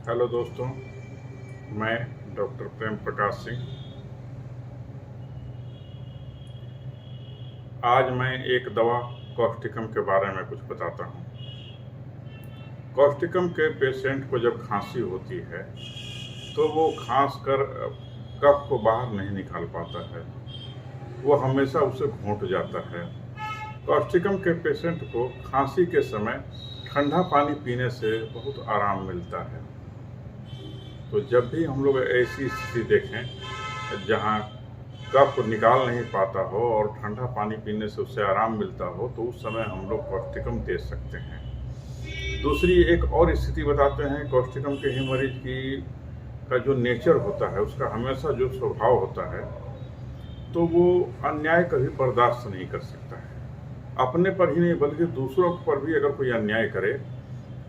Hello दोस्तों, मैं doctor Prem Prakash Singh. आज मैं एक दवा कॉस्टिकम के बारे में कुछ बताता हूँ। कॉस्टिकम के पेशेंट को जब खांसी होती है तो वो खांस कर कफ को बाहर नहीं निकाल पाता है, वो हमेशा उसे घोंट जाता है। कॉस्टिकम के पेशेंट को खांसी के समय ठंडा पानी पीने से बहुत आराम मिलता है। तो जब भी हम लोग ऐसी स्थिति देखें जहाँ कफ निकाल नहीं पाता हो और ठंडा पानी पीने से उससे आराम मिलता हो, तो उस समय हम लोग कॉस्टिकम दे सकते हैं। दूसरी एक और स्थिति बताते हैं कॉस्टिकम के ही मरीज की का जो नेचर होता है, उसका हमेशा जो स्वभाव होता है, तो वो अन्याय कभी बर्दाश्त नहीं कर सकता है। अपने पर ही नहीं बल्कि दूसरों पर भी अगर कोई अन्याय करे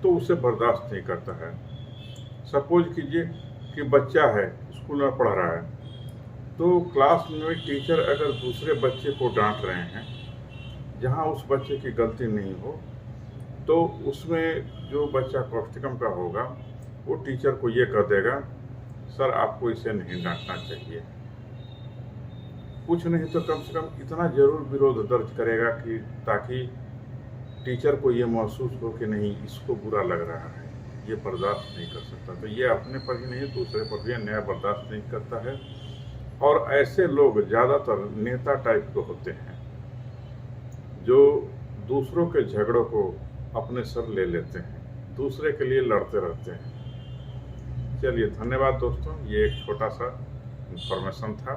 तो उसे बर्दाश्त नहीं करता है। सपोज कीजिए कि बच्चा है, स्कूल में पढ़ रहा है, तो क्लास में टीचर अगर दूसरे बच्चे को डांट रहे हैं जहां उस बच्चे की गलती नहीं हो, तो उसमें जो बच्चा कॉस्टिकम का होगा वो टीचर को ये कह देगा, सर आपको इसे नहीं डांटना चाहिए। कुछ नहीं तो कम से कम इतना जरूर विरोध दर्ज करेगा कि ताकि टीचर को ये महसूस हो कि नहीं, इसको बुरा लग रहा है, ये बर्दाश्त नहीं कर सकता। तो ये अपने पर ही नहीं दूसरे पर भी अन्याय बर्दाश्त नहीं करता है। और ऐसे लोग ज़्यादातर नेता टाइप के होते हैं जो दूसरों के झगड़ों को अपने सर ले लेते हैं, दूसरे के लिए लड़ते रहते हैं। चलिए, धन्यवाद दोस्तों, ये एक छोटा सा इंफॉर्मेशन था।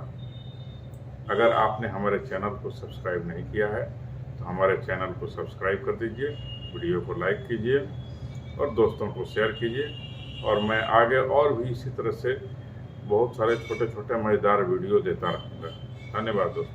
अगर आपने हमारे चैनल को सब्सक्राइब नहीं किया है तो हमारे चैनल को सब्सक्राइब कर दीजिए, वीडियो को लाइक कीजिए और दोस्तों को शेयर कीजिए। और मैं आगे और भी इसी तरह से बहुत सारे छोटे छोटे मज़ेदार वीडियो देता रहूँगा। धन्यवाद दोस्तों।